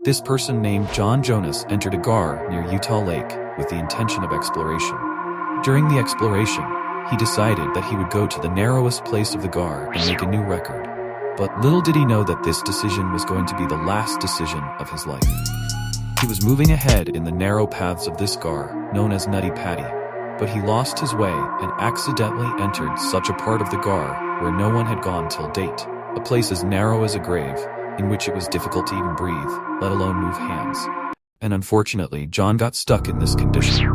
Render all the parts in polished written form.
This person named John Jonas entered a gar near Utah Lake with the intention of exploration. During the exploration, he decided that he would go to the narrowest place of the gar and make a new record. But little did he know that this decision was going to be the last decision of his life. He was moving ahead in the narrow paths of this gar, known as Nutty Paddy, but he lost his way and accidentally entered such a part of the gar where no one had gone till date, a place as narrow as a grave, in which it was difficult to even breathe, let alone move hands. And unfortunately, John got stuck in this condition.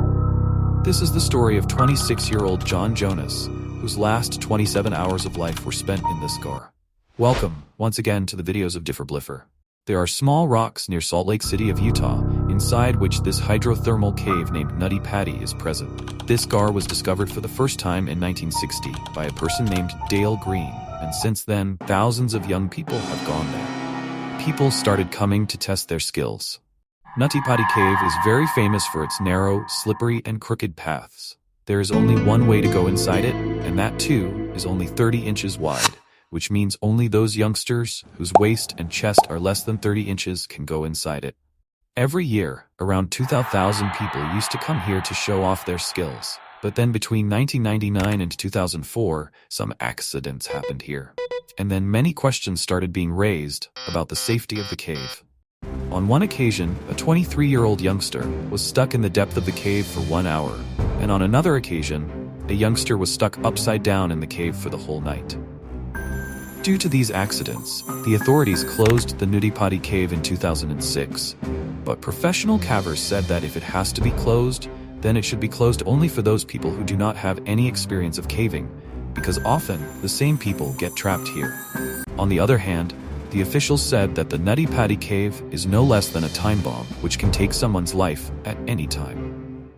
This is the story of 26-year-old John Jonas, whose last 27 hours of life were spent in this gar. Welcome, once again, to the videos of Differ Bliffer. There are small rocks near Salt Lake City of Utah, inside which this hydrothermal cave named Nutty Paddy is present. This gar was discovered for the first time in 1960 by a person named Dale Green, and since then, thousands of young people have gone there. People started coming to test their skills. Nutty Paddy Cave is very famous for its narrow, slippery, and crooked paths. There is only one way to go inside it, and that too is only 30 inches wide, which means only those youngsters whose waist and chest are less than 30 inches can go inside it. Every year, around 2,000 people used to come here to show off their skills, but then between 1999 and 2004, some accidents happened here. And then many questions started being raised about the safety of the cave. On one occasion, a 23-year-old youngster was stuck in the depth of the cave for 1 hour, and on another occasion, a youngster was stuck upside down in the cave for the whole night. Due to these accidents, the authorities closed the Nutty Paddy Cave in 2006, but professional cavers said that if it has to be closed, then it should be closed only for those people who do not have any experience of caving, because often the same people get trapped here. On the other hand, the officials said that the Nutty Paddy Cave is no less than a time bomb, which can take someone's life at any time.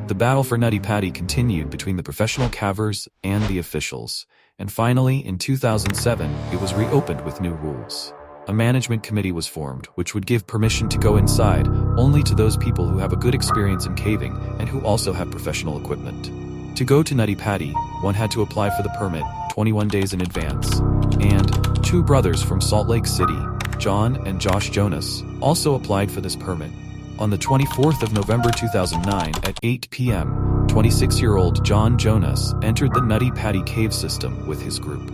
The battle for Nutty Paddy continued between the professional cavers and the officials, and finally, in 2007, it was reopened with new rules. A management committee was formed, which would give permission to go inside only to those people who have a good experience in caving and who also have professional equipment. To go to Nutty Paddy, one had to apply for the permit 21 days in advance, and two brothers from Salt Lake City, John and Josh Jonas, also applied for this permit. On the 24th of November 2009 at 8 p.m., 26-year-old John Jonas entered the Nutty Paddy cave system with his group.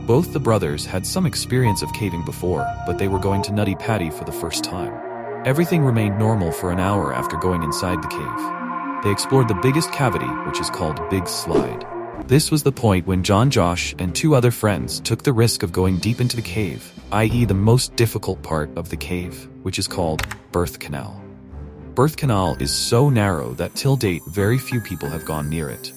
Both the brothers had some experience of caving before, but they were going to Nutty Paddy for the first time. Everything remained normal for an hour after going inside the cave. They explored the biggest cavity, which is called Big Slide. This was the point when John, Josh, and two other friends took the risk of going deep into the cave, i.e. the most difficult part of the cave, which is called Birth Canal. Birth Canal is so narrow that till date very few people have gone near it.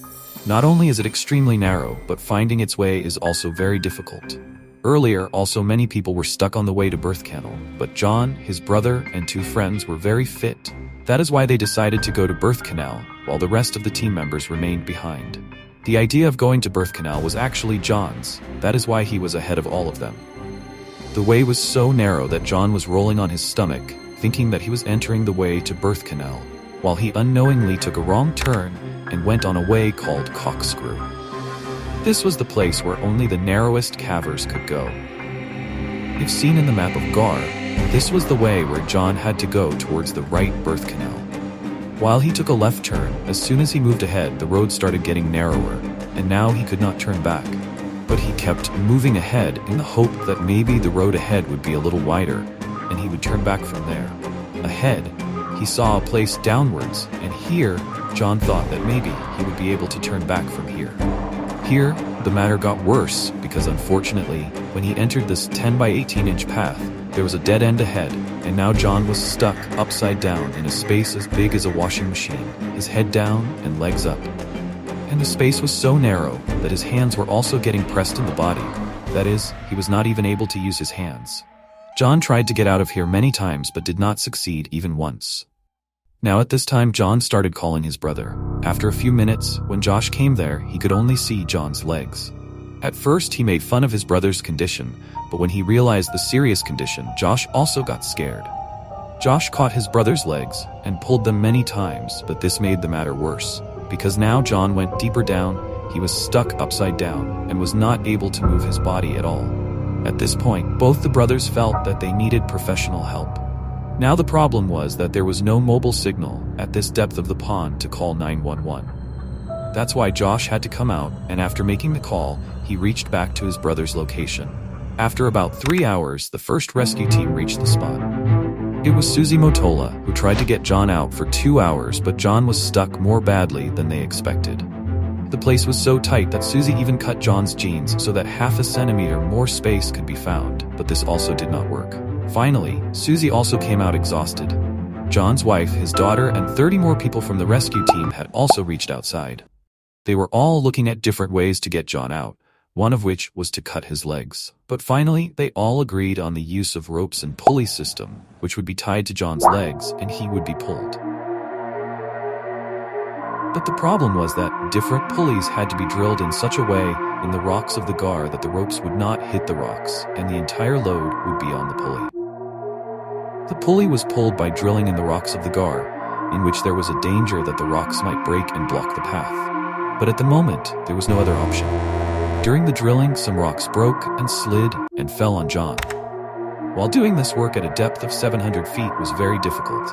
Not only is it extremely narrow, but finding its way is also very difficult. Earlier, also many people were stuck on the way to Birth Canal, but John, his brother, and two friends were very fit. That is why they decided to go to Birth Canal, while the rest of the team members remained behind. The idea of going to Birth Canal was actually John's. That is why he was ahead of all of them. The way was so narrow that John was rolling on his stomach, thinking that he was entering the way to Birth Canal, while he unknowingly took a wrong turn and went on a way called Corkscrew. This was the place where only the narrowest cavers could go. If seen in the map of Gar, this was the way where John had to go towards the right Birth Canal. While he took a left turn, as soon as he moved ahead, the road started getting narrower, and now he could not turn back. But he kept moving ahead in the hope that maybe the road ahead would be a little wider, and he would turn back from there. Ahead, he saw a place downwards, and here, John thought that maybe he would be able to turn back from here. Here, the matter got worse, because unfortunately, when he entered this 10 by 18 inch path, there was a dead end ahead, and now John was stuck upside down in a space as big as a washing machine, his head down and legs up. And the space was so narrow that his hands were also getting pressed in the body. That is, he was not even able to use his hands. John tried to get out of here many times but did not succeed even once. Now at this time, John started calling his brother. After a few minutes, when Josh came there, he could only see John's legs. At first, he made fun of his brother's condition, but when he realized the serious condition, Josh also got scared. Josh caught his brother's legs and pulled them many times, but this made the matter worse, because now John went deeper down, he was stuck upside down, and was not able to move his body at all. At this point, both the brothers felt that they needed professional help. Now the problem was that there was no mobile signal at this depth of the pond to call 911. That's why Josh had to come out, and after making the call, he reached back to his brother's location. After about 3 hours, the first rescue team reached the spot. It was Susie Motola, who tried to get John out for 2 hours, but John was stuck more badly than they expected. The place was so tight that Susie even cut John's jeans so that half a centimeter more space could be found, but this also did not work. Finally, Susie also came out exhausted. John's wife, his daughter, and 30 more people from the rescue team had also reached outside. They were all looking at different ways to get John out, one of which was to cut his legs. But finally, they all agreed on the use of ropes and pulley system, which would be tied to John's legs and he would be pulled. But the problem was that different pulleys had to be drilled in such a way in the rocks of the gar that the ropes would not hit the rocks and the entire load would be on the pulley. The pulley was pulled by drilling in the rocks of the gar, in which there was a danger that the rocks might break and block the path. But at the moment, there was no other option. During the drilling, some rocks broke and slid and fell on John. While doing this work at a depth of 700 feet was very difficult,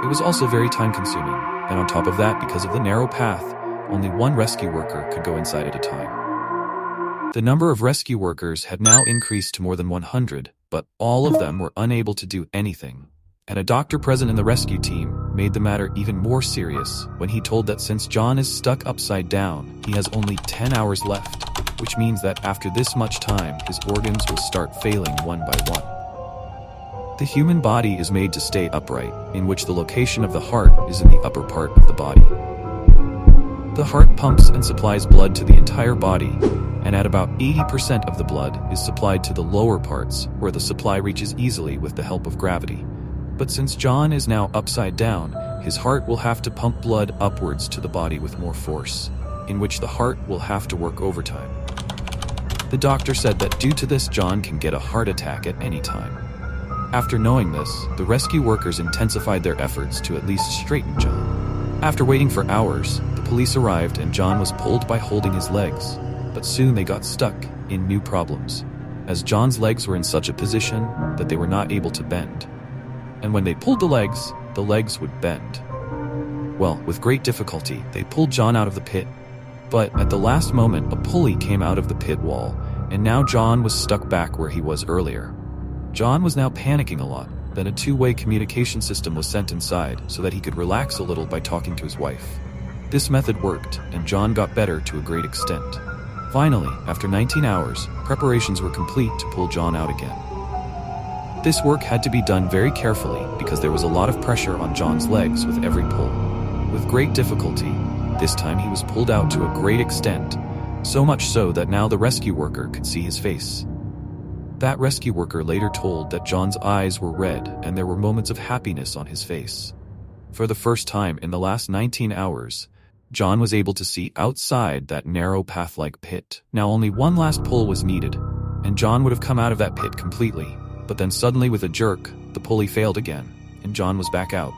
it was also very time-consuming, and on top of that, because of the narrow path, only one rescue worker could go inside at a time. The number of rescue workers had now increased to more than 100, but all of them were unable to do anything. And a doctor present in the rescue team made the matter even more serious when he told that since John is stuck upside down, he has only 10 hours left, which means that after this much time, his organs will start failing one by one. The human body is made to stay upright, in which the location of the heart is in the upper part of the body. The heart pumps and supplies blood to the entire body, and at about 80% of the blood is supplied to the lower parts, where the supply reaches easily with the help of gravity. But since John is now upside down, his heart will have to pump blood upwards to the body with more force, in which the heart will have to work overtime. The doctor said that due to this, John can get a heart attack at any time. After knowing this, the rescue workers intensified their efforts to at least straighten John. After waiting for hours, the police arrived and John was pulled by holding his legs, but soon they got stuck in new problems, as John's legs were in such a position that they were not able to bend. And when they pulled the legs would bend. Well, with great difficulty, they pulled John out of the pit. But at the last moment, a pulley came out of the pit wall, and now John was stuck back where he was earlier. John was now panicking a lot. Then a two-way communication system was sent inside so that he could relax a little by talking to his wife. This method worked, and John got better to a great extent. Finally, after 19 hours, preparations were complete to pull John out again. This work had to be done very carefully because there was a lot of pressure on John's legs with every pull. With great difficulty, this time he was pulled out to a great extent, so much so that now the rescue worker could see his face. That rescue worker later told that John's eyes were red and there were moments of happiness on his face. For the first time in the last 19 hours, John was able to see outside that narrow path-like pit. Now only one last pull was needed, and John would have come out of that pit completely. But then suddenly with a jerk, the pulley failed again, and John was back out.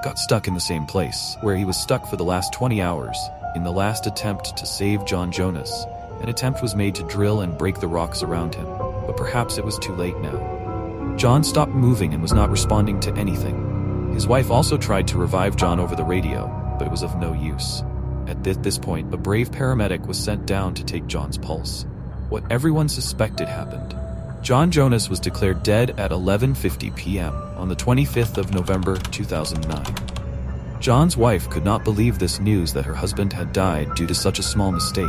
Got stuck in the same place, where he was stuck for the last 20 hours. In the last attempt to save John Jonas, an attempt was made to drill and break the rocks around him, but perhaps it was too late now. John stopped moving and was not responding to anything. His wife also tried to revive John over the radio, but it was of no use. At this point, a brave paramedic was sent down to take John's pulse. What everyone suspected happened. John Jonas was declared dead at 11:50 p.m. on the 25th of November 2009. John's wife could not believe this news that her husband had died due to such a small mistake.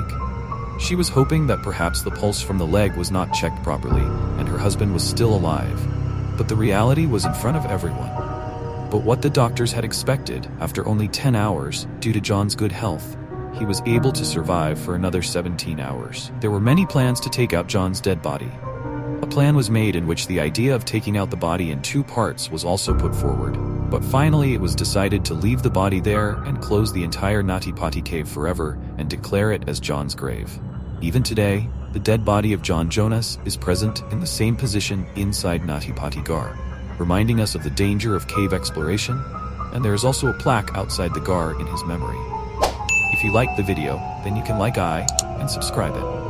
She was hoping that perhaps the pulse from the leg was not checked properly and her husband was still alive. But the reality was in front of everyone. But what the doctors had expected, after only 10 hours, due to John's good health, he was able to survive for another 17 hours. There were many plans to take out John's dead body. A plan was made in which the idea of taking out the body in two parts was also put forward. But finally it was decided to leave the body there and close the entire Nutty Potty cave forever and declare it as John's grave. Even today, the dead body of John Jonas is present in the same position inside Nutty Potty Gar, reminding us of the danger of cave exploration, and there is also a plaque outside the gar in his memory. If you liked the video, then you can like and subscribe it.